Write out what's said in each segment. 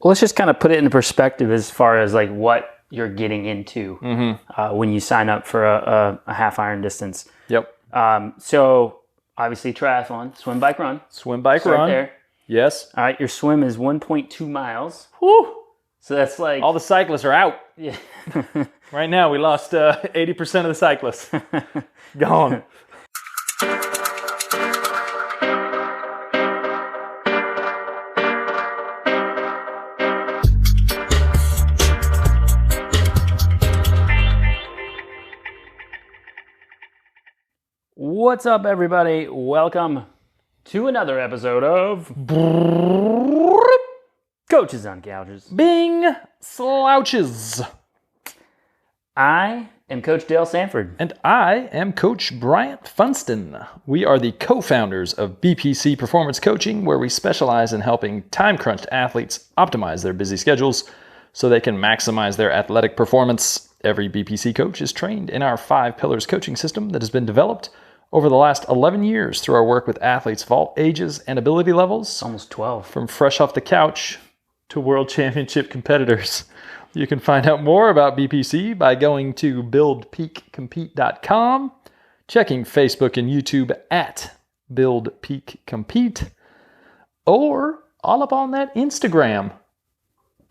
let's just kind of put it into perspective as far as like what you're getting into when you sign up for a half iron distance. Yep. So obviously triathlon, swim, bike, run. Swim, bike, Start run. there. Yes. All right, your swim is 1.2 miles. Woo! So that's like... All the cyclists are out. Yeah. Right now, we lost 80% of the cyclists. Gone. What's up, everybody? Welcome to another episode of Coaches on Couches. Bing slouches. I am Coach Dale Sanford. And I am Coach Bryant Funston. We are the co-founders of BPC Performance Coaching, where we specialize in helping time-crunched athletes optimize their busy schedules so they can maximize their athletic performance. Every BPC coach is trained in our 5 pillars coaching system that has been developed over the last 11 years through our work with athletes of all ages and ability levels. Almost 12. From fresh off the couch to world championship competitors. You can find out more about BPC by going to buildpeakcompete.com, checking Facebook and YouTube at buildpeakcompete, or all up on that Instagram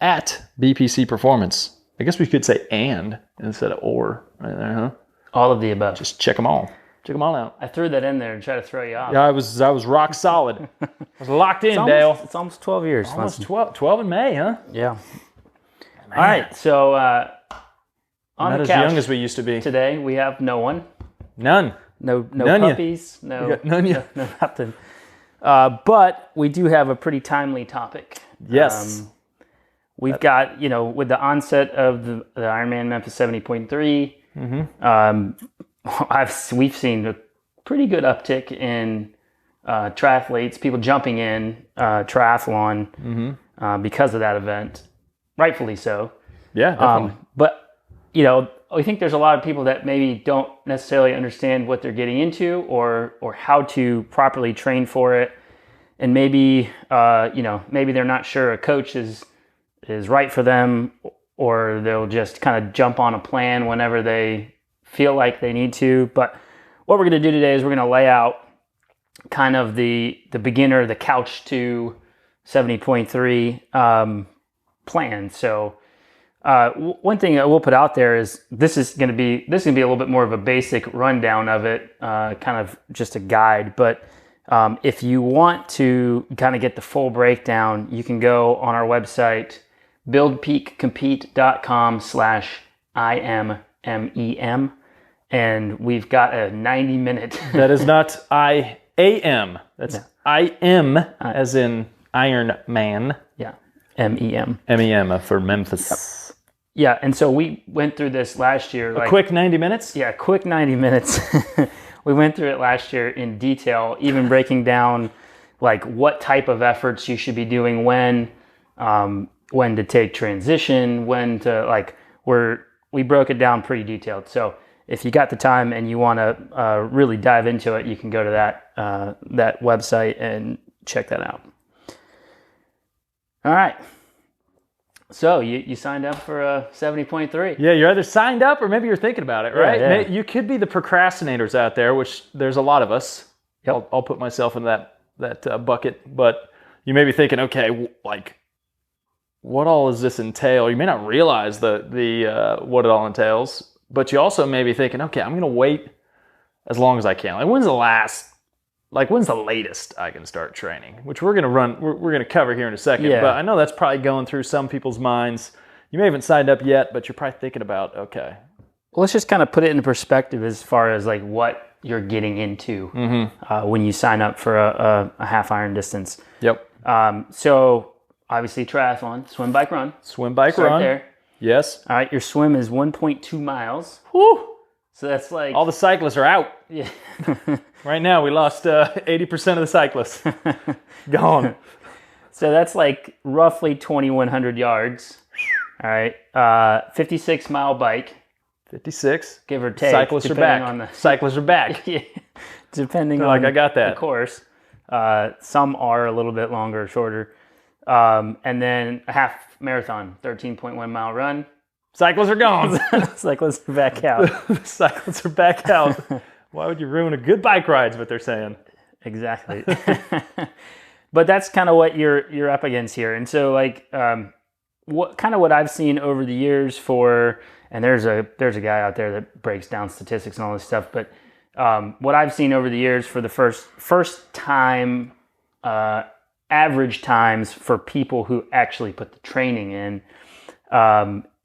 at BPC Performance. I guess we could say and instead of or right there, huh? All of the above. Just check them all. Check them all out. I threw that in there and tried to throw you off. Yeah, I was rock solid. I was locked in, Dale. It's almost 12 years. Almost 12 in May, huh? Yeah. Man. All right, so on Not the as couch young as we used to be. today, we have no one. None. No None puppies. No nothing. But we do have a pretty timely topic. Yes. We've got, with the onset of the Ironman Memphis 70.3, we've seen a pretty good uptick in triathletes, people jumping in triathlon because of that event. Rightfully so. Yeah, definitely. But, I think there's a lot of people that maybe don't necessarily understand what they're getting into or how to properly train for it. And maybe, maybe they're not sure a coach is right for them, or they'll just kind of jump on a plan whenever they feel like they need to. But what we're going to do today is we're going to lay out kind of the beginner, the couch to 70.3 plan. So one thing I will put out there is this is going to be a little bit more of a basic rundown of it, kind of just a guide. But if you want to kind of get the full breakdown, you can go on our website, buildpeakcompete.com/IMMEM. And we've got a 90-minute... That is not I-A-M. That's I-M as in Iron Man. Yeah, M-E-M. M-E-M for Memphis. Yep. Yeah, and so we went through this last year. A quick 90 minutes? Yeah, quick 90 minutes. We went through it last year in detail, even breaking down like what type of efforts you should be doing when to take transition, when to we broke it down pretty detailed. So if you got the time and you want to really dive into it, you can go to that website and check that out. All right. So you signed up for a 70.3. Yeah, you're either signed up or maybe you're thinking about it, right? Yeah. You could be the procrastinators out there, which there's a lot of us. Yep. I'll put myself in that bucket. But you may be thinking, okay, what all does this entail? You may not realize the what it all entails, but you also may be thinking, okay, I'm going to wait as long as I can. When's the latest I can start training? Which we're going to cover here in a second. Yeah. But I know that's probably going through some people's minds. You may haven't signed up yet, but you're probably thinking about, okay. Well, let's just kind of put it into perspective as far as like what you're getting into when you sign up for a half iron distance. Yep. So obviously triathlon, swim, bike, run. Swim, bike, Start run. there. Yes. All right, your swim is 1.2 miles. Woo! So that's like... All the cyclists are out. Yeah. Right now, we lost 80% of the cyclists. Gone. So that's like roughly 2,100 yards. All right. 56-mile bike. 56. Give or take. Cyclists are back. Cyclists are back. Yeah. Depending They're on I got that. the course. Some are a little bit longer or shorter. And then a half marathon, 13.1 mile run. Cyclists are gone. Cyclists are back out. Cyclists are back out. Why would you ruin a good bike ride is what they're saying. Exactly. But that's kind of what you're up against here. And so like what I've seen over the years and there's a guy out there that breaks down statistics and all this stuff, but what I've seen over the years for the first time average times for people who actually put the training in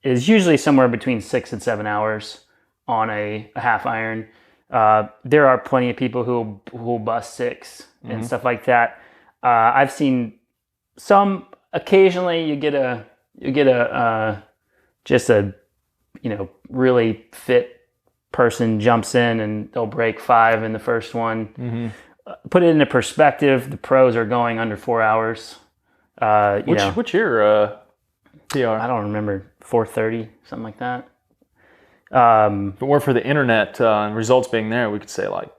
is usually somewhere between 6 and 7 hours on a half iron. There are plenty of people who will bust 6 and stuff like that. I've seen some occasionally you get a just a really fit person jumps in and they'll break 5 in the first one. Put it into perspective, the pros are going under 4 hours. What's your PR? I don't remember, 4:30, something like that. If it weren't for the internet and results being there, we could say like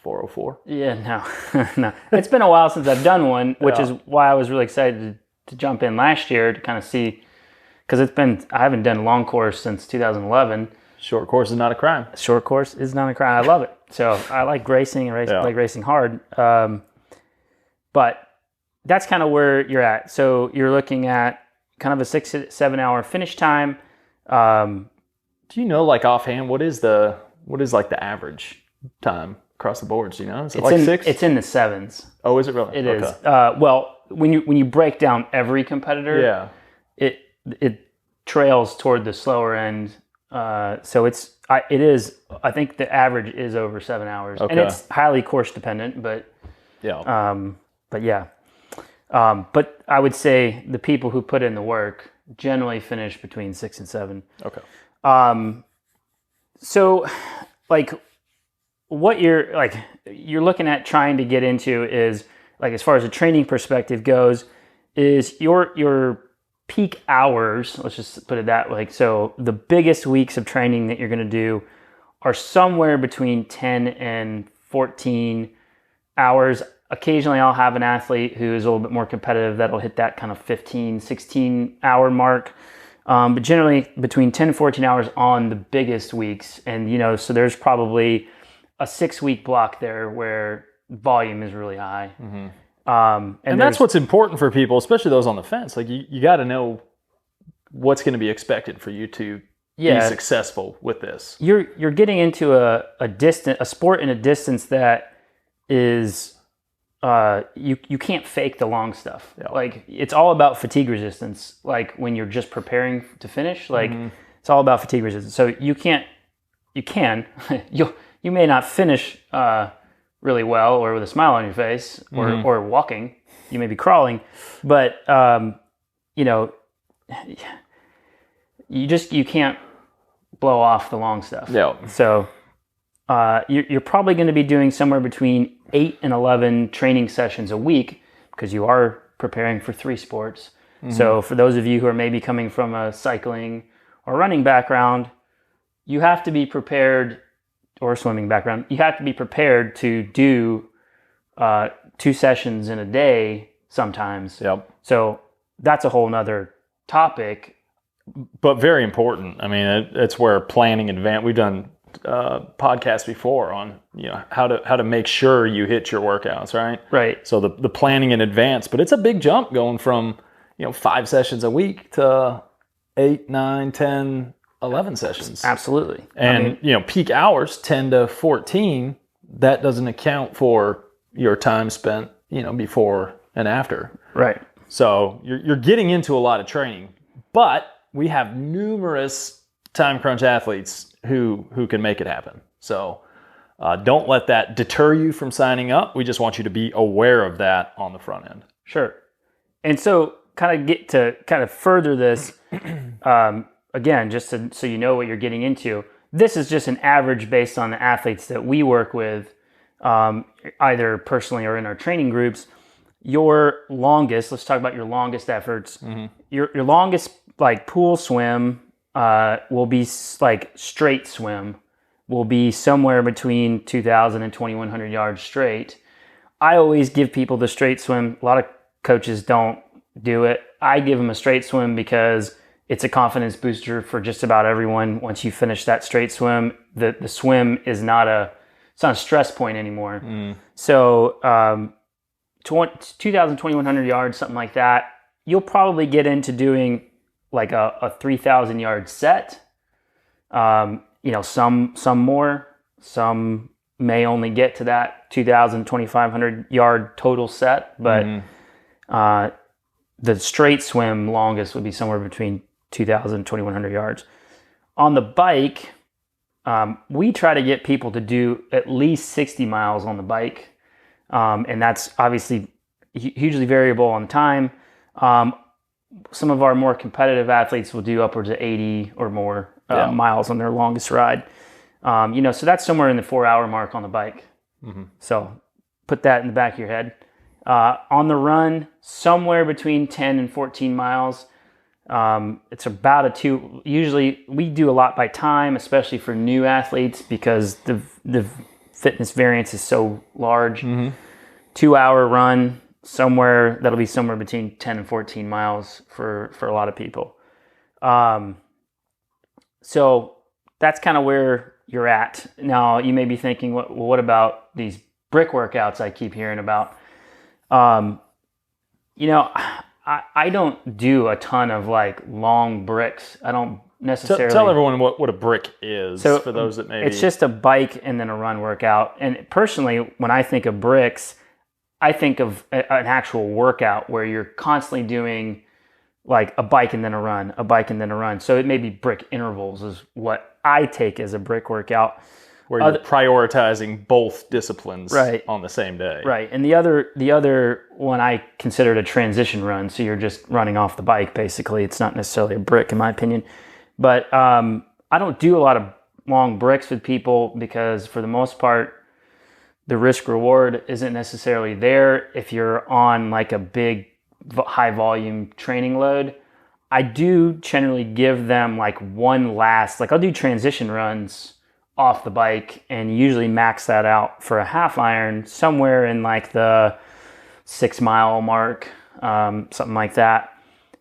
4:04. Yeah, no. It's been a while since I've done one, which is why I was really excited to jump in last year to kind of see, because I haven't done a long course since 2011. Short course is not a crime. Short course is not a crime. I love it. So I like racing and like racing hard. But that's kind of where you're at. So you're looking at kind of a 6 to 7 hour finish time. Do you know, like offhand, what is like the average time across the boards? Do you know? Is it like 6? It's in the 7s. Oh, is it really? It is. Well, when you break down every competitor, it trails toward the slower end. So it is. I think the average is over 7 hours, and it's highly course dependent. But but I would say the people who put in the work generally finish between 6 and 7. Okay. So like what you're looking at trying to get into is like, as far as a training perspective goes, is your peak hours, let's just put it that way. So the biggest weeks of training that you're going to do are somewhere between 10 and 14 hours. Occasionally I'll have an athlete who is a little bit more competitive that'll hit that kind of 15, 16 hour mark. But generally between 10 and 14 hours on the biggest weeks. And, so there's probably a 6-week block there where volume is really high. And that's what's important for people, especially those on the fence. Like you got to know what's going to be expected for you to be successful with this. You're getting into a sport in a distance that is you can't fake the long stuff. Like it's all about fatigue resistance. Like when you're just preparing to finish, like it's all about fatigue resistance. So you may not finish really well or with a smile on your face or walking. You may be crawling, but you can't blow off the long stuff. So you're probably going to be doing somewhere between 8 and 11 training sessions a week because you are preparing for 3 sports. So for those of you who are maybe coming from a cycling or running background, you have to be prepared, or a swimming background, you have to be prepared to do 2 sessions in a day sometimes. So that's a whole nother topic. But very important. I mean, it's where planning in advance. We've done podcasts before on how to make sure you hit your workouts, right? So the planning in advance, but it's a big jump going from 5 sessions a week to 8, 9, 10, 11 sessions. Absolutely. And peak hours 10 to 14, that doesn't account for your time spent before and after. Right. So you're getting into a lot of training, but we have numerous time crunch athletes who can make it happen. So don't let that deter you from signing up. We just want you to be aware of that on the front end. Sure. And so kind of further this, again, just so you know what you're getting into, this is just an average based on the athletes that we work with, either personally or in our training groups. Your longest, let's talk about your longest efforts. Your longest pool swim will be straight swim will be somewhere between 2,000 and 2,100 yards straight. I always give people the straight swim. A lot of coaches don't do it. I give them a straight swim because it's a confidence booster for just about everyone. Once you finish that straight swim, the swim is not a stress point anymore. So 2,000, 2,100 yards, something like that, you'll probably get into doing like a 3,000 yard set. Some more, some may only get to that 2,000, 2,500 yard total set, but the straight swim longest would be somewhere between 2,000, 2,100 yards. On the bike, we try to get people to do at least 60 miles on the bike. And that's obviously hugely variable on time. Some of our more competitive athletes will do upwards of 80 or more miles on their longest ride. So that's somewhere in the 4-hour mark on the bike. So put that in the back of your head. On the run, somewhere between 10 and 14 miles. It's about usually we do a lot by time, especially for new athletes because the fitness variance is so large. 2-hour run, that'll be somewhere between 10 and 14 miles for a lot of people. So that's kind of where you're at. Now you may be thinking, what about these brick workouts I keep hearing about? I don't do a ton of like long bricks. I don't necessarily tell everyone what a brick is for those that maybe. It's just a bike and then a run workout. And personally, when I think of bricks, I think of an actual workout where you're constantly doing like a bike and then a run, a bike and then a run. So it may be brick intervals is what I take as a brick workout. Where you're prioritizing both disciplines right. on the same day. Right. And the other one I considered a transition run. So you're just running off the bike, basically. It's not necessarily a brick, in my opinion. But I don't do a lot of long bricks with people because for the most part, the risk reward isn't necessarily there if you're on like a big high volume training load. I do generally give them like I'll do transition runs off the bike and usually max that out for a half iron somewhere in like the 6 mile mark, something like that.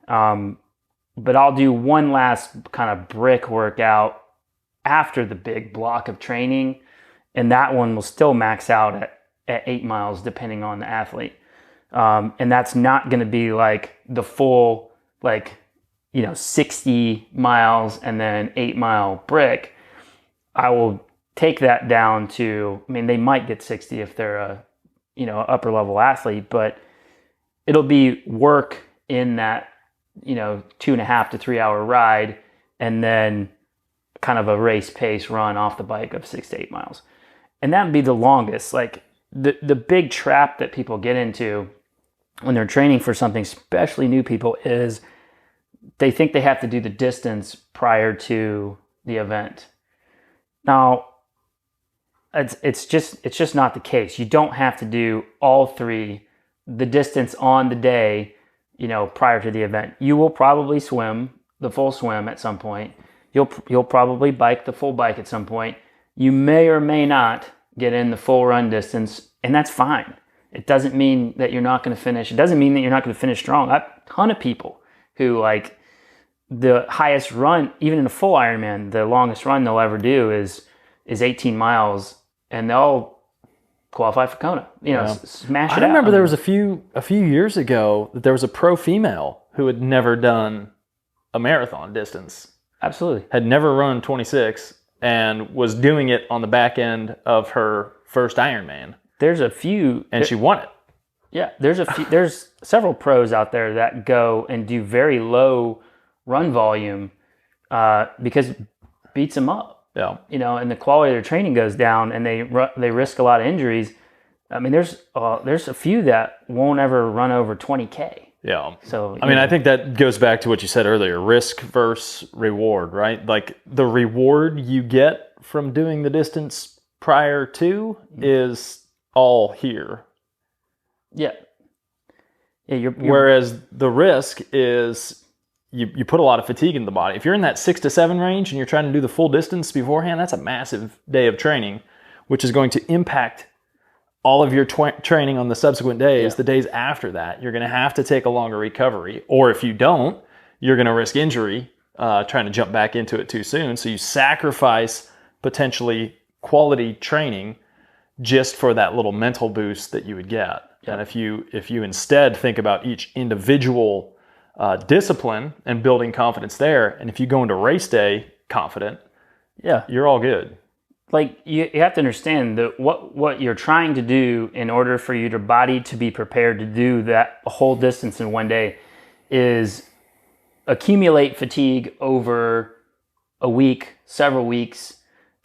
But I'll do one last kind of brick workout after the big block of training. And that one will still max out at 8 miles, depending on the athlete. And that's not going to be like the full, 60 miles and then 8 mile brick. I will take that down to, they might get 60 if they're a, upper level athlete, but it'll be work in that, 2.5 to 3 hour ride and then kind of a race pace run off the bike of 6 to 8 miles. And that would be the longest. Like the big trap that people get into when they're training for something, especially new people, is they think they have to do the distance prior to the event. Now, it's just not the case. You don't have to do all three, the distance on the day, prior to the event. You will probably swim the full swim at some point. You'll probably bike the full bike at some point. You may or may not get in the full run distance, and that's fine. It doesn't mean that you're not going to finish. It doesn't mean that you're not going to finish strong. I have a ton of people who the highest run, even in a full Ironman, the longest run they'll ever do is 18 miles, and they'll qualify for Kona. Smash it out. I remember there was a few years ago that there was a pro female who had never done a marathon distance. Absolutely. Had never run 26 and was doing it on the back end of her first Ironman. There's a few, and she won it. Yeah, there's several pros out there that go and do very low run volume because it beats them up. Yeah. And the quality of their training goes down, and they risk a lot of injuries. There's a few that won't ever run over 20K. Yeah. So I think that goes back to what you said earlier, risk versus reward, right? Like the reward you get from doing the distance prior to is all here. Yeah. Yeah. Whereas the risk is you put a lot of fatigue in the body. If you're in that 6 to 7 range and you're trying to do the full distance beforehand, that's a massive day of training, which is going to impact all of your training on the subsequent days, the days after that, you're going to have to take a longer recovery. Or if you don't, you're going to risk injury trying to jump back into it too soon. So you sacrifice potentially quality training just for that little mental boost that you would get. And if you instead think about each individual discipline and building confidence there, and if you go into race day confident, you're all good. Like you have to understand that what you're trying to do in order for your body to be prepared to do that whole distance in one day is accumulate fatigue over a week, several weeks,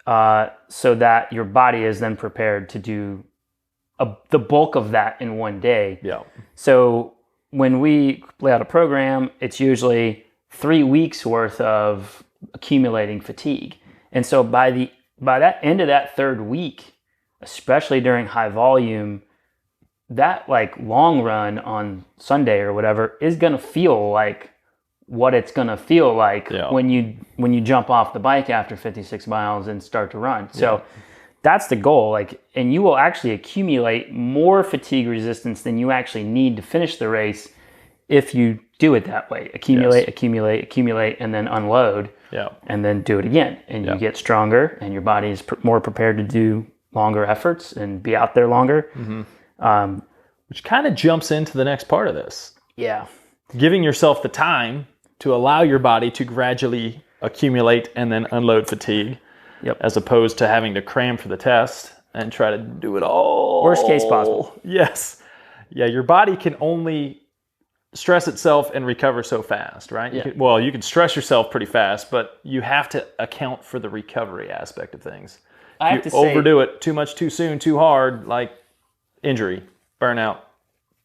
so that your body is then prepared to do the bulk of that in one day. Yeah. So when we lay out a program, it's usually 3 weeks worth of accumulating fatigue. And so by that end of that third week, especially during high volume, that like long run on Sunday or whatever is going to feel like what it's going to feel like when you jump off the bike after 56 miles and start to run. So that's the goal. Like, and you will actually accumulate more fatigue resistance than you actually need to finish the race if you do it that way. Accumulate, and then unload. And then do it again. And you get stronger, and your body is more prepared to do longer efforts and be out there longer. Which kind of jumps into the next part of this. Yeah. Giving yourself the time to allow your body to gradually accumulate and then unload fatigue, as opposed to having to cram for the test and try to do it all. Worst case possible. Yes. Yeah, your body can only stress itself and recover so fast, right? You can stress yourself pretty fast, but you have to account for the recovery aspect of things. If you overdo it too much, too soon, too hard, like injury, burnout.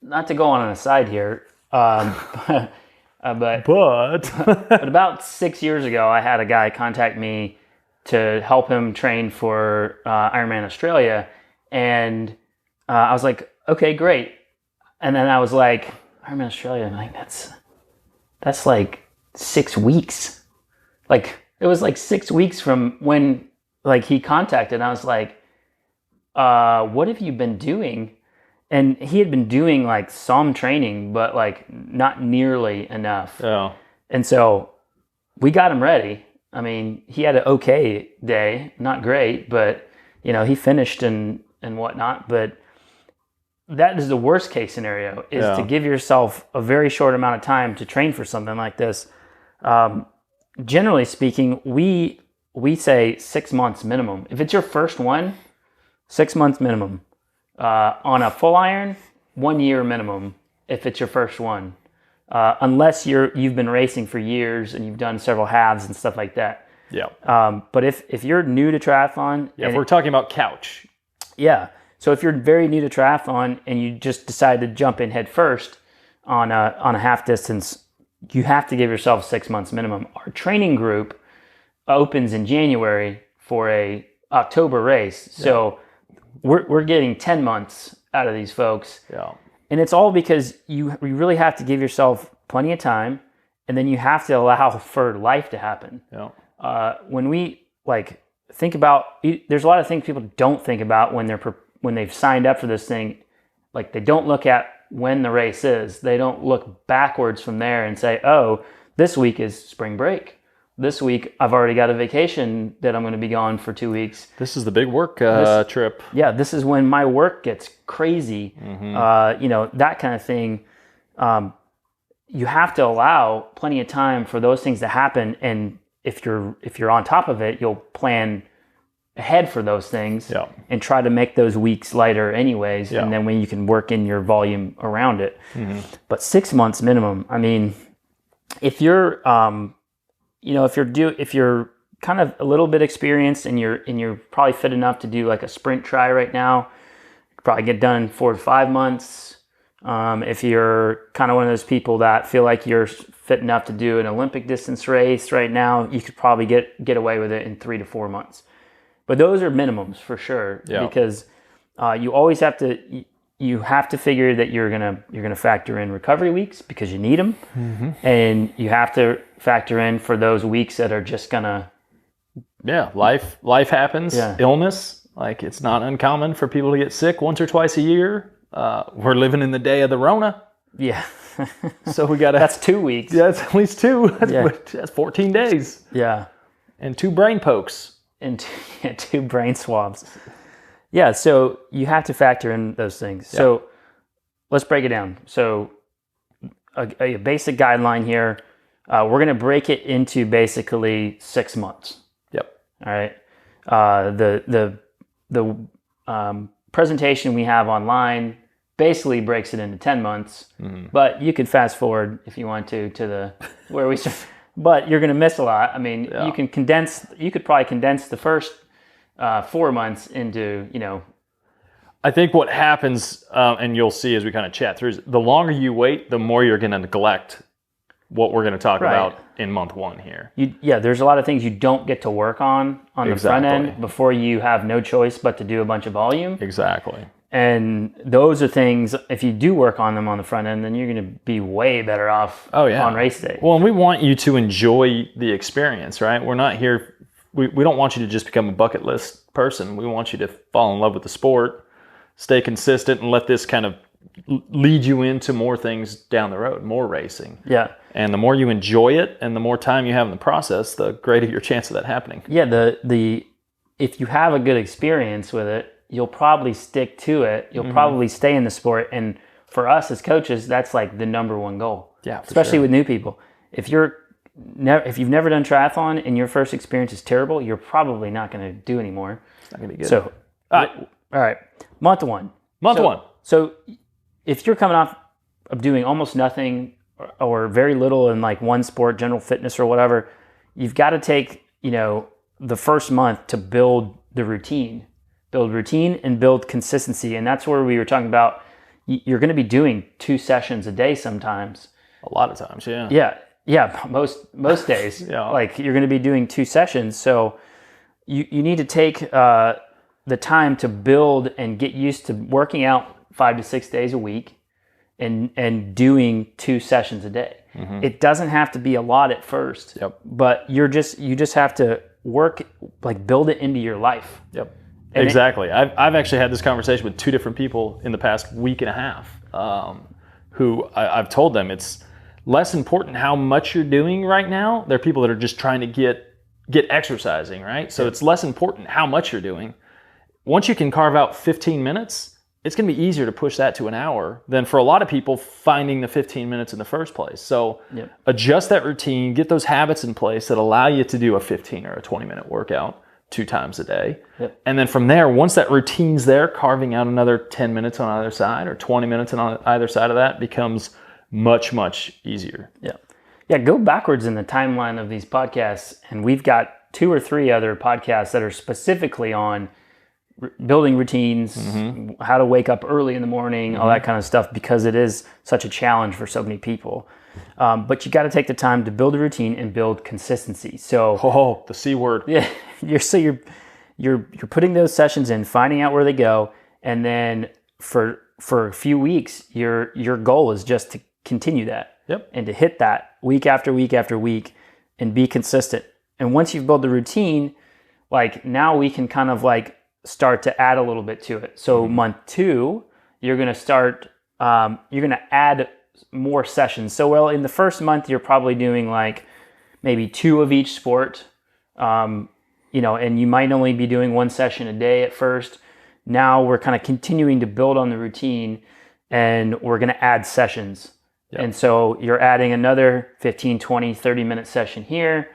Not to go on an aside here, but about 6 years ago, I had a guy contact me to help him train for Ironman Australia, and I was like, okay, great. And then I was like, Ironman Australia, I'm like, that's like 6 weeks. Like, it was like 6 weeks from when like he contacted. I was like, what have you been doing? And he had been doing like some training, but like not nearly enough. And so we got him ready. I mean, he had an okay day, not great, but he finished and whatnot. But that is the worst case scenario, is to give yourself a very short amount of time to train for something like this. Generally speaking, we say 6 months minimum. If it's your first one, 6 months minimum. On a full iron, 1 year minimum if it's your first one. Unless you've been racing for years and you've done several halves and stuff like that. But if you're new to triathlon, if we're talking about couch. So if you're very new to triathlon and you just decide to jump in head first on a half distance, you have to give yourself 6 months minimum. Our training group opens in January for a October race. So we're getting 10 months out of these folks. And it's all because you really have to give yourself plenty of time, and then you have to allow for life to happen. When we think about, there's a lot of things people don't think about when they've signed up for this thing. Like, they don't look at when the race is. They don't look backwards from there and say, oh, this week is spring break. This week, I've already got a vacation that I'm going to be gone for 2 weeks. This is the big work trip. This is when my work gets crazy. That kind of thing. You have to allow plenty of time for those things to happen. And if you're on top of it, you'll plan ahead for those things and try to make those weeks lighter anyways. And then when you can work in your volume around it. But 6 months minimum. I mean, if you're if you're kind of a little bit experienced and you're probably fit enough to do like a sprint try right now, you could probably get done in 4 to 5 months. If you're kind of one of those people that feel like you're fit enough to do an Olympic distance race right now, you could probably get away with it in 3 to 4 months. But those are minimums for sure, because you always have to figure that you're gonna factor in recovery weeks because you need them, and you have to factor in for those weeks that are just gonna life happens, illness, Like, it's not uncommon for people to get sick once or twice a year. We're living in the day of the Rona. Yeah. So we got to... That's 2 weeks. Yeah, that's at least 2. That's 14 days. Yeah. And 2 brain pokes. And 2 brain swabs. Yeah, so you have to factor in those things. Yeah. So let's break it down. So a basic guideline here, we're going to break it into basically 6 months. Yep. All right. The presentation we have online basically breaks it into 10 months, but you could fast forward if you want to the where we start. But you're going to miss a lot. I mean, you could probably condense the first 4 months into, I think what happens, and you'll see as we kind of chat through, is the longer you wait, the more you're going to neglect what we're going to talk about in month 1 here. There's a lot of things you don't get to work on the front end before you have no choice but to do a bunch of volume. Exactly. And those are things, if you do work on them on the front end, then you're going to be way better off on race day. Well, and we want you to enjoy the experience, right? We're not here, we don't want you to just become a bucket list person. We want you to fall in love with the sport, stay consistent, and let this kind of lead you into more things down the road, more racing. Yeah. And the more you enjoy it and the more time you have in the process, the greater your chance of that happening. Yeah, if you have a good experience with it, you'll probably stick to it. You'll probably stay in the sport. And for us as coaches, that's like the number one goal. Yeah, especially with new people. If you've never done triathlon and your first experience is terrible, you're probably not going to do anymore. It's not going to be good. So, all right, month 1. Month 1. So if you're coming off of doing almost nothing or very little in like one sport, general fitness or whatever, you've got to take, the first month to build the routine. Build routine and build consistency. And that's where we were talking about, you're going to be doing 2 sessions a day sometimes. A lot of times, yeah. Yeah, most days. Yeah. Like you're going to be doing 2 sessions. So you need to take the time to build and get used to working out 5 to 6 days a week and doing 2 sessions a day. It doesn't have to be a lot at first, but you just have to work, like build it into your life. Yep. Exactly. I've actually had this conversation with 2 different people in the past week and a half who I've told them it's less important how much you're doing right now. There are people that are just trying to get exercising, right? So it's less important how much you're doing. Once you can carve out 15 minutes, it's going to be easier to push that to an hour than for a lot of people finding the 15 minutes in the first place. So adjust that routine, get those habits in place that allow you to do a 15 or a 20-minute workout 2 times a day. And then from there, once that routine's there, carving out another 10 minutes on either side or 20 minutes on either side of that becomes much, much easier. Yeah, go backwards in the timeline of these podcasts, and we've got 2 or 3 other podcasts that are specifically on building routines, how to wake up early in the morning, all that kind of stuff, because it is such a challenge for so many people. But you got to take the time to build a routine and build consistency. So, the C word. Yeah, you're putting those sessions in, finding out where they go, and then for a few weeks, your goal is just to continue that, and to hit that week after week after week, and be consistent. And once you've built the routine, like now we can kind of like start to add a little bit to it. So month 2, you're going to start, you're going to add more sessions. So, in the first month, you're probably doing like maybe 2 of each sport, and you might only be doing 1 session a day at first. Now we're kind of continuing to build on the routine, and we're going to add sessions. And so you're adding another 15, 20, 30-minute session here.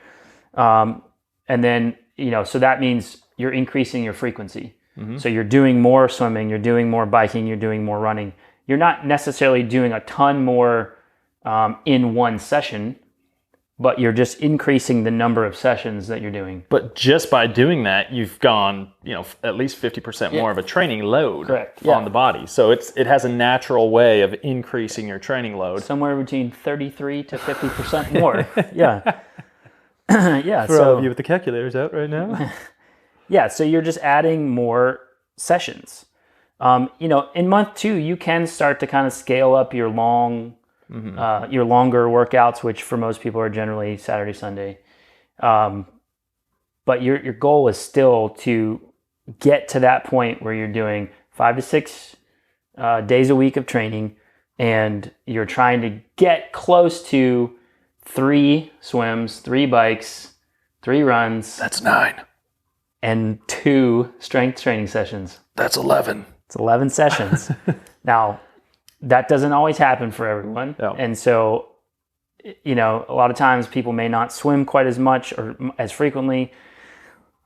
And then, so that means you're increasing your frequency. So you're doing more swimming, you're doing more biking, you're doing more running. You're not necessarily doing a ton more in 1 session, but you're just increasing the number of sessions that you're doing. But just by doing that, you've gone, at least 50% more of a training load on the body. So it has a natural way of increasing your training load. Somewhere between 33 to 50% more. Yeah. For all of you with the calculators out right now. Yeah, so you're just adding more sessions. In month 2, you can start to kind of scale up your longer workouts, which for most people are generally Saturday, Sunday. But your goal is still to get to that point where you're doing 5 to 6 days a week of training, and you're trying to get close to 3 swims, 3 bikes, 3 runs. That's 9. And 2 strength training sessions. That's 11. It's 11 sessions. Now, that doesn't always happen for everyone. No. And so, a lot of times people may not swim quite as much or as frequently.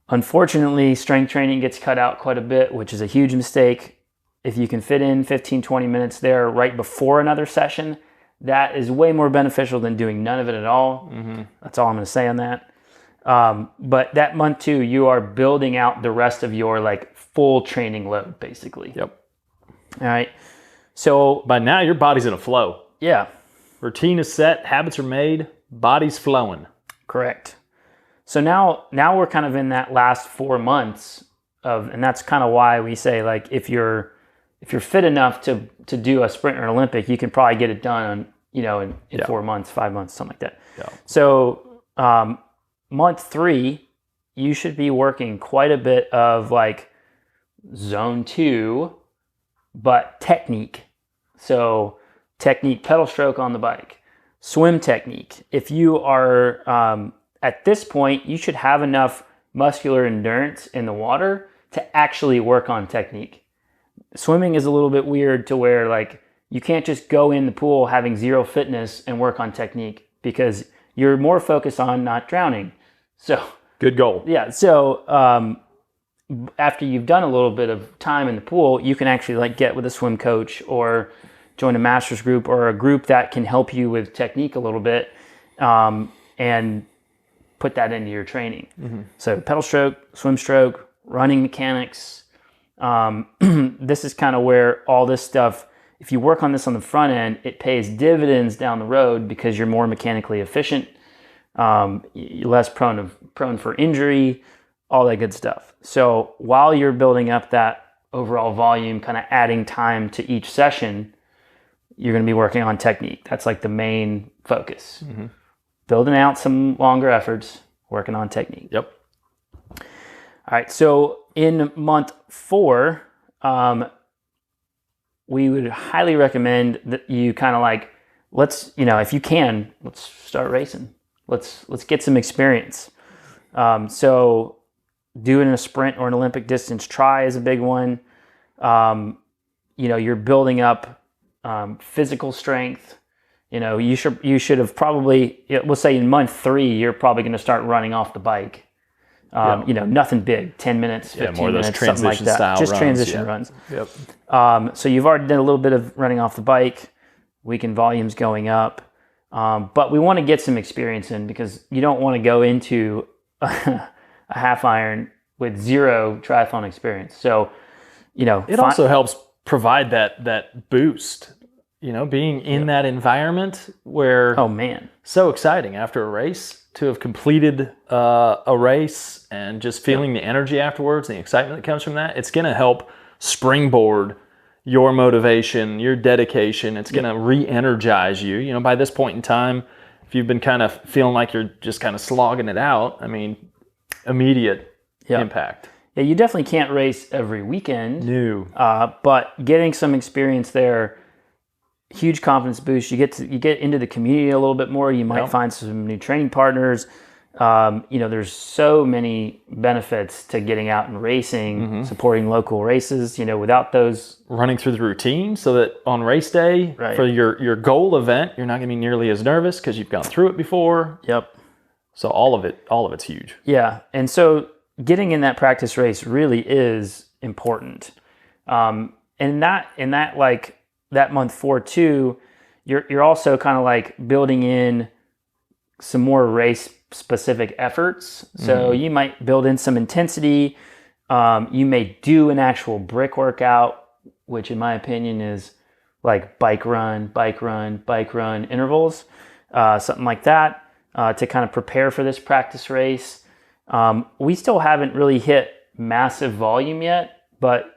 Unfortunately, strength training gets cut out quite a bit, which is a huge mistake. If you can fit in 15, 20 minutes there right before another session, that is way more beneficial than doing none of it at all. Mm-hmm. That's all I'm going to say on that. But that month 2, you are building out the rest of your full training load, basically. Yep. All right. So by now your body's in a flow. Yeah. Routine is set, habits are made, body's flowing. Correct. So now we're kind of in that last 4 months and that's kind of why we say if you're fit enough to do a sprint or an Olympic, you can probably get it done in 4 months, 5 months, something like that. Yeah. So month 3, you should be working quite a bit of zone 2, but technique. So technique, pedal stroke on the bike, swim technique. If you are at this point, you should have enough muscular endurance in the water to actually work on technique. Swimming is a little bit weird to where you can't just go in the pool having zero fitness and work on technique, because you're more focused on not drowning. So good goal. Yeah. So after you've done a little bit of time in the pool, you can actually get with a swim coach or join a master's group or a group that can help you with technique a little bit, and put that into your training. Mm-hmm. So pedal stroke, swim stroke, running mechanics. This is kind of where all this stuff, if you work on this on the front end, it pays dividends down the road because you're more mechanically efficient, you're less prone for injury, all that good stuff. So while you're building up that overall volume, kind of adding time to each session, you're going to be working on technique. That's the main focus. Mm-hmm. Building out some longer efforts, working on technique. Yep. All right. So in month 4, we would highly recommend that you kind of let's, if you can, let's start racing. Let's get some experience. So doing a sprint or an Olympic distance try is a big one. You're building up physical strength. You should have probably, we'll say in month 3, you're probably going to start running off the bike. Nothing big, 10 minutes, 15 more of those minutes, something like that. style Just runs, transition runs. Yep. So you've already done a little bit of running off the bike, weekend volumes going up. But we want to get some experience in, because you don't want to go into a half iron with 0 triathlon experience. So, it also helps provide that boost, being in that environment where, oh man, so exciting after a race to have completed a race and just feeling the energy afterwards, the excitement that comes from that. It's going to help springboard your motivation, your dedication. It's going to re-energize you. By this point in time, if you've been kind of feeling like you're just kind of slogging it out, immediate impact. Yeah, you definitely can't race every weekend. No. But getting some experience there, huge confidence boost. You get into the community a little bit more. You might find some new training partners. There's so many benefits to getting out and racing, supporting local races, without those. Running through the routine so that on race day, for your goal event, you're not going to be nearly as nervous because you've gone through it before. Yep. So all of it's huge. Yeah. And so getting in that practice race really is important. And that month 4 too, you're also kind of building in some more race specific efforts. So you might build in some intensity. You may do an actual brick workout, which in my opinion is bike run intervals, something like that, to kind of prepare for this practice race. We still haven't really hit massive volume yet, but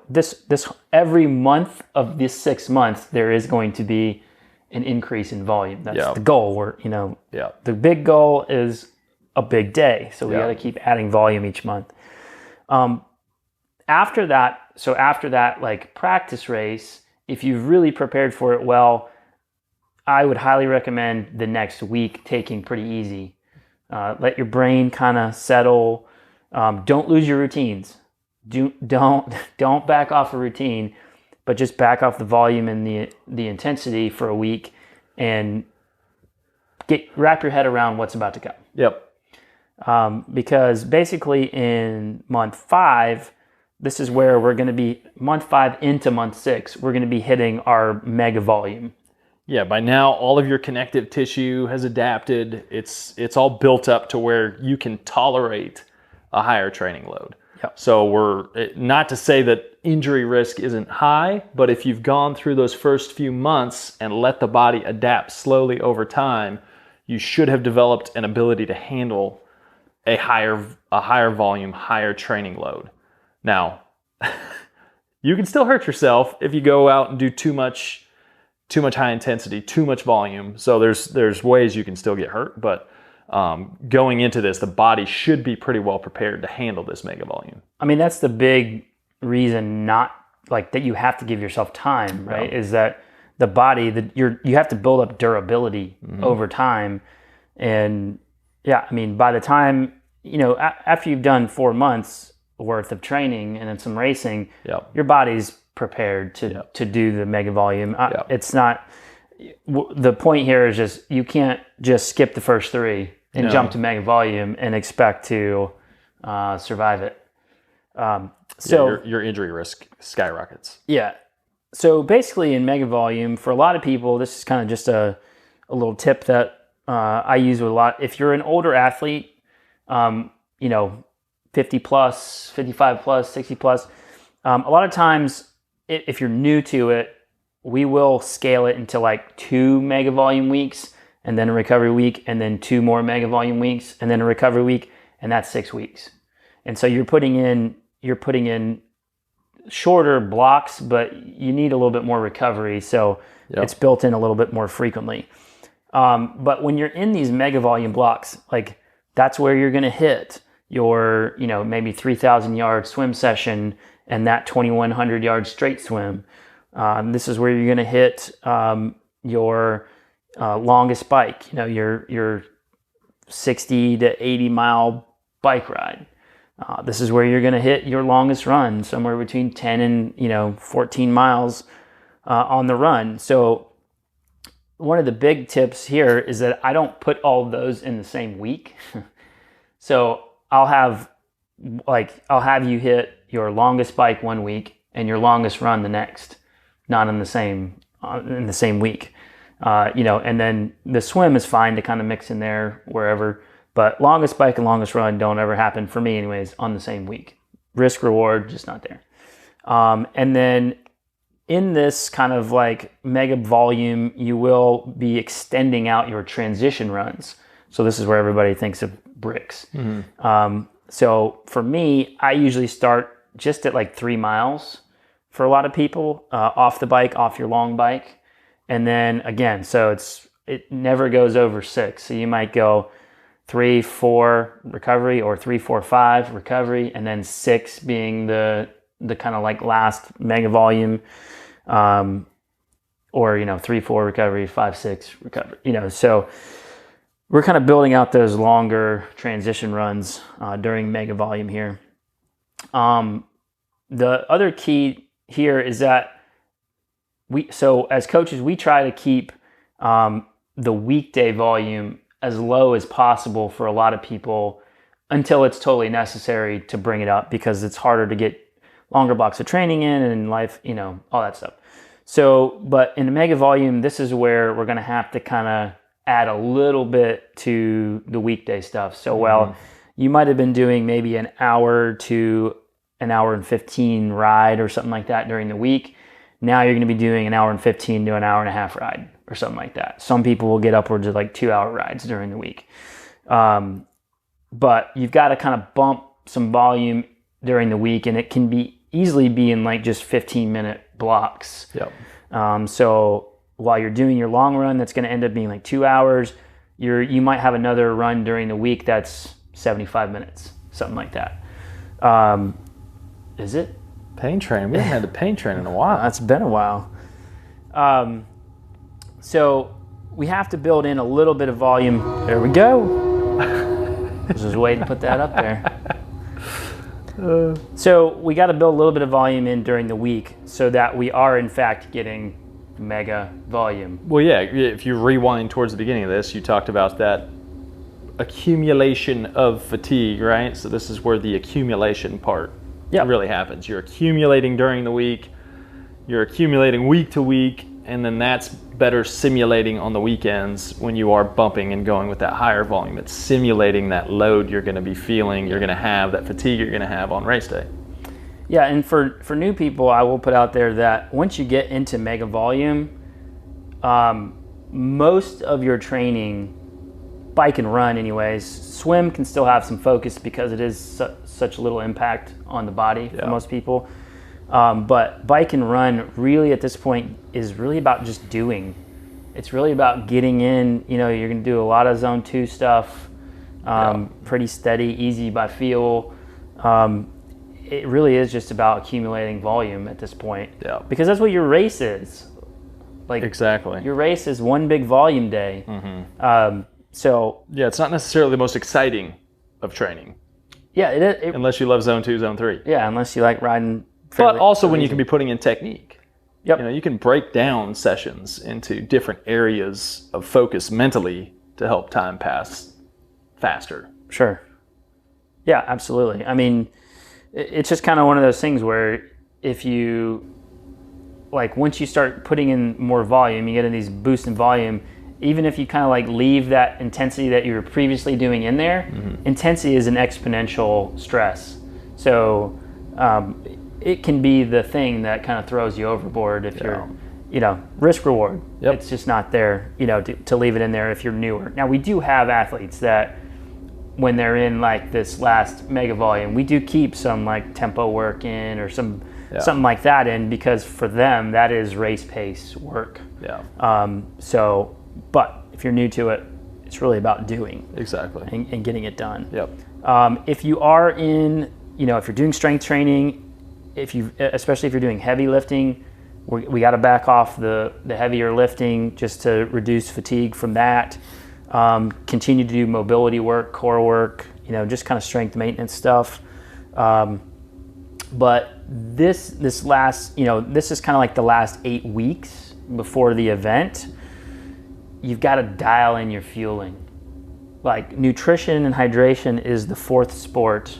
this every month of this 6 months, there is going to be an increase in volume. That's the goal. The big goal is a big day. So we got to keep adding volume each month. after that like practice race, if you've really prepared for it well, I would highly recommend the next week taking pretty easy. Let your brain kind of settle. Don't lose your routines. Don't back off a routine, but just back off the volume and the intensity for a week, and wrap your head around what's about to come. Yep. Because basically in month 5, this is where we're going to be, month 5 into month 6, we're going to be hitting our mega volume. Yeah, by now all of your connective tissue has adapted. It's all built up to where you can tolerate a higher training load. Yep. So we're not to say that injury risk isn't high, but if you've gone through those first few months and let the body adapt slowly over time, you should have developed an ability to handle a higher volume, higher training load. Now, you can still hurt yourself if you go out and do too much high intensity, too much volume. So there's ways you can still get hurt, but going into this, the body should be pretty well prepared to handle this mega volume. I mean, that's the big reason that you have to give yourself time, right? Yeah. Is that the body, you have to build up durability over time. And yeah, I mean, by the time, after you've done 4 months worth of training and then some racing, Yep. your body's prepared to do the mega volume. Yep. It's not, the point here is just, you can't just skip the first 3 and jump to mega volume and expect to survive it. So your injury risk skyrockets. Yeah. So basically in mega volume, for a lot of people, this is kind of just a little tip that I use with a lot. If you're an older athlete, 50 plus, 55 plus, 60 plus, a lot of times if you're new to it, we will scale it into like 2 mega volume weeks and then a recovery week and then 2 more mega volume weeks and then a recovery week, and that's 6 weeks. And so you're putting in shorter blocks, but you need a little bit more recovery, so it's built in a little bit more frequently. But when you're in these mega volume blocks, like that's where you're going to hit your, maybe 3,000 yard swim session and that 2,100 yard straight swim. This is where you're going to hit your longest bike, your 60 to 80 mile bike ride. This is where you're going to hit your longest run, somewhere between 10 and 14 miles on the run. So one of the big tips here is that I don't put all of those in the same week. So I'll have you hit your longest bike one week and your longest run the next, not in the same week. And then the swim is fine to kind of mix in there wherever. But longest bike and longest run don't ever happen, for me anyways, on the same week. Risk reward, just not there. And then in this kind of like mega volume, you will be extending out your transition runs. So this is where everybody thinks of bricks. Mm-hmm. So for me, I usually start just at like 3 miles for a lot of people, off the bike, off your long bike. And then again, so it never goes over 6. So you might go 3, 4 recovery, or 3, 4, 5 recovery, and then 6 being the kind of like last mega volume, or 3, 4 recovery, 5, 6 recovery. So we're kind of building out those longer transition runs during mega volume here. The other key here is that as coaches, we try to keep the weekday volume as low as possible for a lot of people until it's totally necessary to bring it up, because it's harder to get longer blocks of training in and life, all that stuff. So, but in the mega volume, this is where we're going to have to kind of add a little bit to the weekday stuff. So, you might have been doing maybe an hour to an hour and 15 ride or something like that during the week. Now you're going to be doing an hour and 15 to an hour and a half ride or something like that. Some people will get upwards of like 2-hour rides during the week. But you've got to kind of bump some volume during the week, and it can easily be in like just 15-minute blocks. Yep. So while you're doing your long run, that's going to end up being like 2 hours. You might have another run during the week that's 75 minutes, something like that. Is it? Pain train. We haven't had the pain train in a while. That's been a while. So we have to build in a little bit of volume. There we go. I was just waiting to put that up there. So we got to build a little bit of volume in during the week so that we are in fact getting mega volume. Well, yeah, if you rewind towards the beginning of this, you talked about that accumulation of fatigue, right? So this is where the accumulation part really happens. You're accumulating during the week, you're accumulating week to week, and then that's better simulating on the weekends when you are bumping and going with that higher volume. It's simulating that load you're going to be feeling, you're going to have, that fatigue you're going to have on race day. Yeah, and for new people, I will put out there that once you get into mega volume, most of your training, bike and run anyways, swim can still have some focus because it is such little impact on the body for most people. But bike and run really at this point is really about just doing. It's really about getting in, you're going to do a lot of zone 2 stuff, pretty steady, easy by feel. It really is just about accumulating volume at this point. Yeah. Because that's what your race is. Like, exactly. Your race is one big volume day. Mm-hmm. So yeah, it's not necessarily the most exciting of training. Yeah, it unless you love zone 2, zone 3. Yeah, unless you like riding. But also when you can be putting in technique. Yep. You can break down sessions into different areas of focus mentally to help time pass faster. Sure. Yeah, absolutely. I mean, it's just kind of one of those things where if you, once you start putting in more volume, you get in these boosts in volume, even if you kind of leave that intensity that you were previously doing in there, intensity is an exponential stress. So it can be the thing that kind of throws you overboard if you're, risk reward. Yep. It's just not there, to leave it in there if you're newer. Now, we do have athletes that when they're in this last mega volume, we do keep some tempo work in or something like that in, because for them that is race pace work. Yeah. But if you're new to it, it's really about doing exactly and getting it done. Yep. If you are in, if you're doing strength training, especially if you're doing heavy lifting, we got to back off the heavier lifting just to reduce fatigue from that. Continue to do mobility work, core work, just kind of strength maintenance stuff. But this last, this is kind of the last 8 weeks before the event. You've got to dial in your fueling. Nutrition and hydration is the fourth sport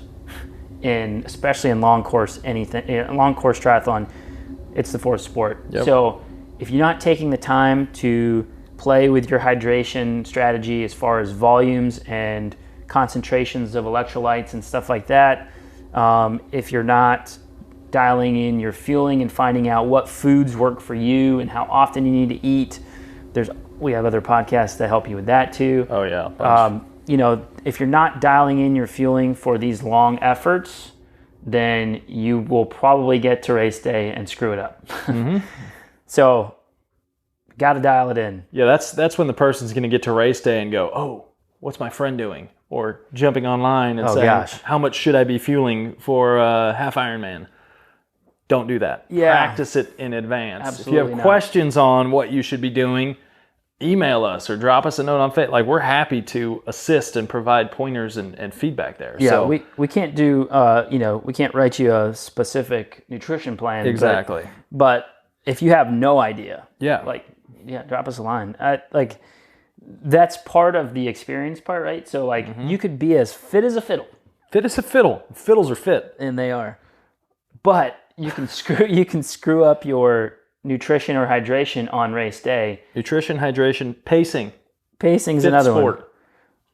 especially in long course triathlon. It's the fourth sport. Yep. So if you're not taking the time to play with your hydration strategy as far as volumes and concentrations of electrolytes and stuff like that, if you're not dialing in your fueling and finding out what foods work for you and how often you need to eat, we have other podcasts that help you with that too. Oh yeah. If you're not dialing in your fueling for these long efforts, then you will probably get to race day and screw it up. Mm-hmm. So got to dial it in. Yeah, that's when the person's going to get to race day and go, oh, what's my friend doing? Or jumping online and saying, how much should I be fueling for half Ironman? Don't do that. Yeah. Practice it in advance. Absolutely. If you have questions on what you should be doing, email us or drop us a note on Facebook. We're happy to assist and provide pointers and feedback there. Yeah, so, we can't do, we can't write you a specific nutrition plan. Exactly. But if you have no idea, yeah, drop us a line. That's part of the experience part, right? So you could be as fit as a fiddle. Fit as a fiddle. Fiddles are fit. And they are. But you can screw up your nutrition or hydration on race day. Nutrition, hydration, pacing. Pacing's Fit another sport. one.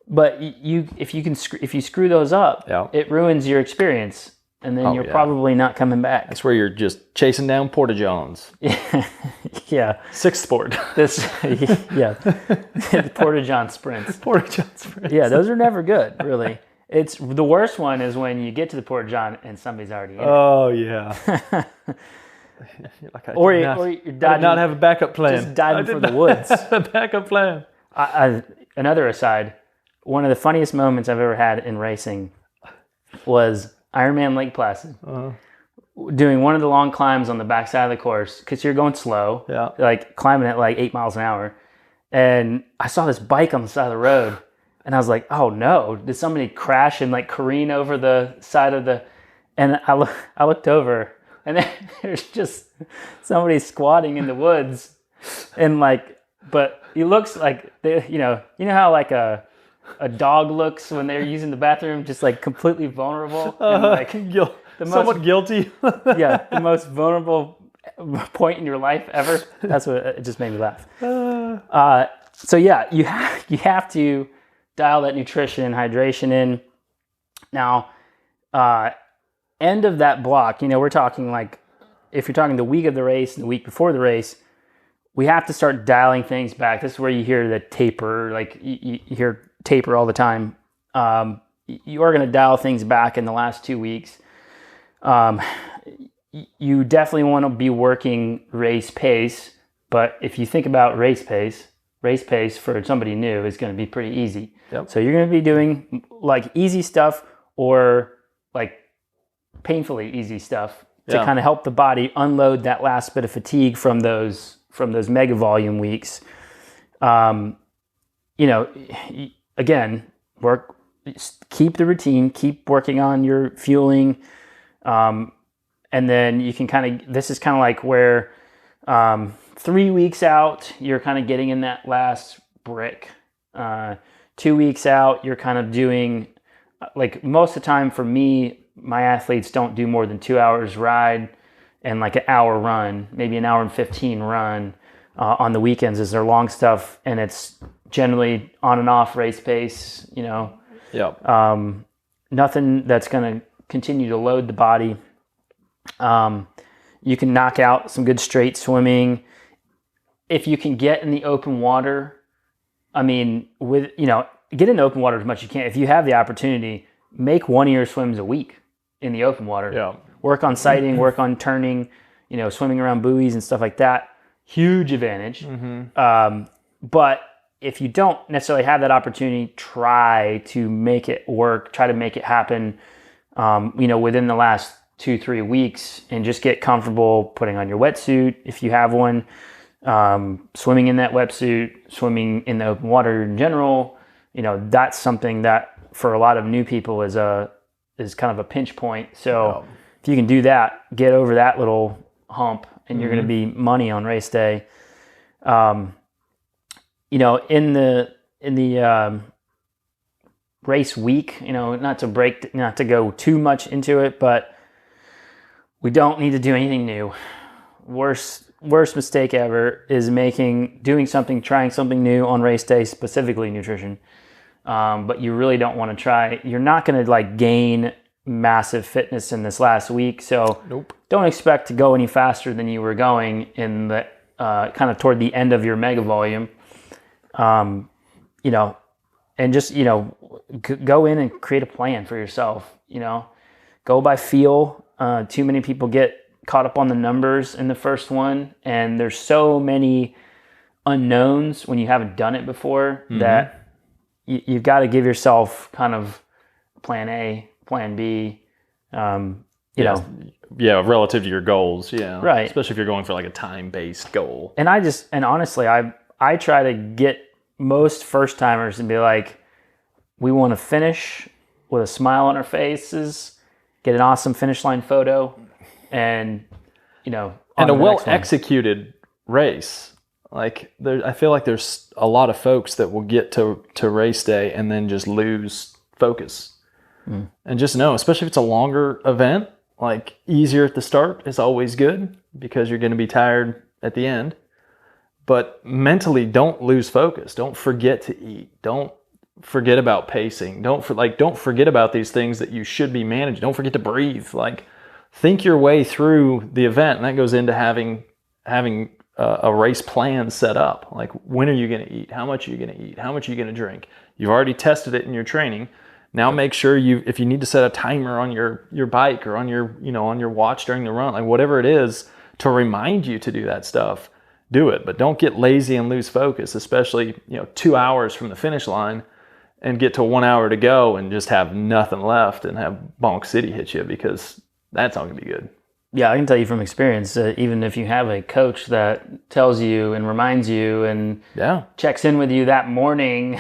But if you screw those up, it ruins your experience, and then you're probably not coming back. That's where you're just chasing down Porta-Johns. Yeah. Sixth sport. The Porta-John sprints. Porta-John sprints. Yeah, those are never good, really. It's the worst one is when you get to the Porta-John and somebody's already in it. Oh yeah. Or you're diving, I did not have a backup plan. Just diving for the woods. A backup plan. Another aside, one of the funniest moments I've ever had in racing was Ironman Lake Placid. doing one of the long climbs on the backside of the course because you're going slow, like climbing at like 8 miles an hour. And I saw this bike on the side of the road, and I was like, "Oh no! Did somebody crash and like careen over the side of the?" And I looked over, and then there's just somebody squatting in the woods, and like, but he looks like you know how like a dog looks when they're using the bathroom, just like completely vulnerable, and like somewhat guilty. Yeah, the most vulnerable point in your life ever. That's what it just made me laugh. So yeah, you have to dial that nutrition and hydration in. Now, end of that block, we're talking like, if you're talking the week of the race and the week before the race, we have to start dialing things back. This is where you hear the taper, like you hear taper all the time. You are going to dial things back in the last 2 weeks. You definitely want to be working race pace, but if you think about race pace for somebody new is going to be pretty easy. Yep. So you're going to be doing like easy stuff or like painfully easy stuff to kind of help the body unload that last bit of fatigue from those mega volume weeks. Again, keep the routine, keep working on your fueling. And then you can this is kind of like where 3 weeks out, you're kind of getting in that last brick. 2 weeks out, you're kind of doing, like most of the time for me, my athletes don't do more than 2 hours ride and like an hour run, maybe an hour and 15 run on the weekends is their long stuff. And it's generally on and off race pace, nothing that's going to continue to load the body. You can knock out some good straight swimming. If you can get in the open water, get in the open water as much as you can. If you have the opportunity, make one of your swims a week in the open water. Yeah. Work on sighting, work on turning, swimming around buoys and stuff like that. Huge advantage. Mm-hmm. But if you don't necessarily have that opportunity, try to make it work, try to make it happen, within the last 2-3 weeks, and just get comfortable putting on your wetsuit if you have one, swimming in that wetsuit, swimming in the open water in general. That's something that for a lot of new people is kind of a pinch point. So if you can do that, get over that little hump, and you're going to be money on race day. In the race week, not to go too much into it, but we don't need to do anything new. Worst mistake ever is trying something new on race day, specifically nutrition. But you really don't want to try. You're not going to gain massive fitness in this last week. So Don't expect to go any faster than you were going in the kind of toward the end of your mega volume. And just, go in and create a plan for yourself, go by feel. Too many people get caught up on the numbers in the first one, and there's so many unknowns when you haven't done it before that you've got to give yourself kind of plan A, plan B, relative to your goals. Yeah. Right. Especially if you're going for like a time-based goal. And honestly, I try to get most first timers and be like, we want to finish with a smile on our faces, get an awesome finish line photo, and and a well executed race. Like I feel like there's a lot of folks that will get to race day and then just lose focus. And just know, especially if it's a longer event, like easier at the start is always good because you're going to be tired at the end. But mentally, don't lose focus. Don't forget to eat. Don't forget about pacing. Don't forget about these things that you should be managing. Don't forget to breathe. Think your way through the event, and that goes into having a race plan set up. Like, when are you going to eat? How much are you going to eat? How much are you going to drink? You've already tested it in your training. Now make sure if you need to set a timer on your bike or on your watch during the run, like whatever it is to remind you to do that stuff, do it. But don't get lazy and lose focus, especially 2 hours from the finish line and get to 1 hour to go and just have nothing left and have Bonk City hit you, because that's not going to be good. Yeah, I can tell you from experience, even if you have a coach that tells you and reminds you and checks in with you that morning,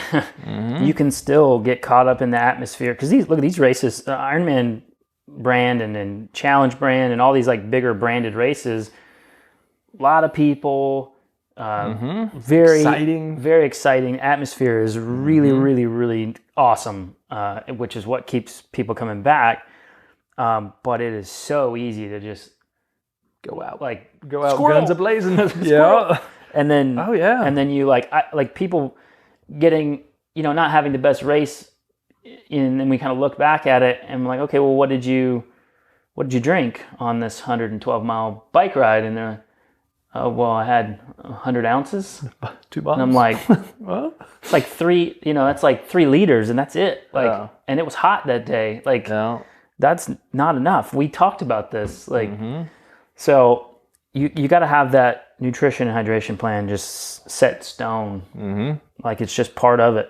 you can still get caught up in the atmosphere. Because look at these races, Ironman brand and then Challenge brand and all these like bigger branded races, a lot of people, very exciting. Atmosphere is really, really, really awesome, which is what keeps people coming back. But it is so easy to just go out squirrel. Guns a-blazing. Yeah. And then, and then you like people getting, not having the best race and we kind of look back at it and I'm like, okay, well, what did you drink on this 112 mile bike ride? And they're like, oh, well, I had 100 ounces. 2 bottles. And I'm like, well, it's like 3, that's like 3 liters and that's it. Like, and it was hot that day. Like, that's not enough. We talked about this. Like, so you got to have that nutrition and hydration plan just set in stone. Like it's just part of it.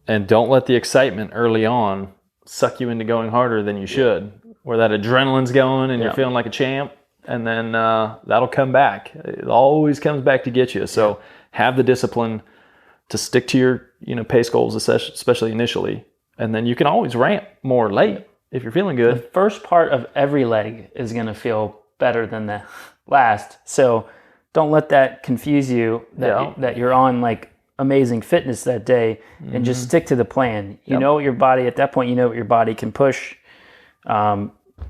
And don't let the excitement early on suck you into going harder than you should, where that adrenaline's going and you're feeling like a champ. And then that'll come back. It always comes back to get you. So have the discipline to stick to your pace goals, especially initially. And then you can always ramp more late. If you're feeling good. The first part of every leg is going to feel better than the last. So don't let that confuse you that you're on like amazing fitness that day and just stick to the plan. You know what your body, at that point, you know what your body can push.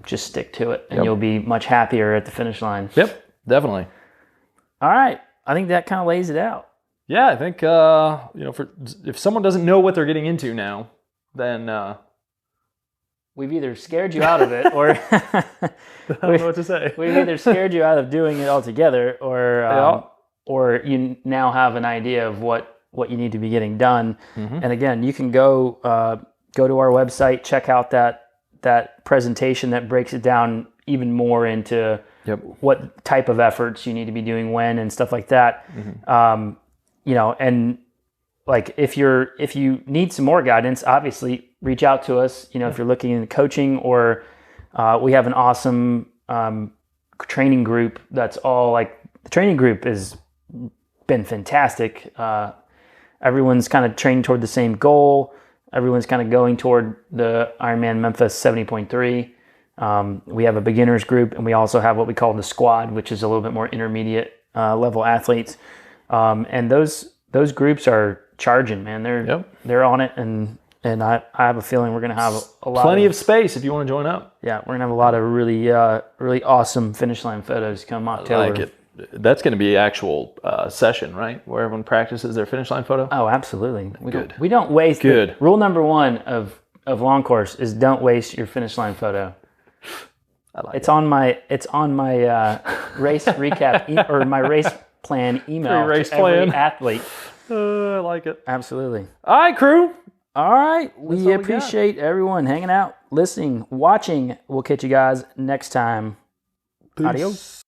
Just stick to it and you'll be much happier at the finish line. Yep, definitely. All right. I think that kind of lays it out. Yeah, I think, if someone doesn't know what they're getting into now, then... we've either scared you out of it or I don't know what to say. We've either scared you out of doing it altogether or you now have an idea of what you need to be getting done. And again, you can go to our website, check out that presentation that breaks it down even more into what type of efforts you need to be doing when and stuff like that. And like if you need some more guidance, obviously reach out to us, if you're looking into coaching or we have an awesome training group that's all like the training group has been fantastic. Everyone's kind of training toward the same goal. Everyone's kind of going toward the Ironman Memphis 70.3. We have a beginners group and we also have what we call the squad, which is a little bit more intermediate level athletes. And those groups are charging, man. They're on it and I have a feeling we're going to have a lot plenty of space if you want to join up. Yeah, we're going to have a lot of really really awesome finish line photos come October. I like it. That's going to be actual session, right? Where everyone practices their finish line photo? Oh, absolutely. We don't waste rule number 1 of long course is don't waste your finish line photo. It's on my race recap or my race plan email to every athlete. I like it. Absolutely. All right, crew. All right. We appreciate everyone hanging out, listening, watching. We'll catch you guys next time. Peace. Adios.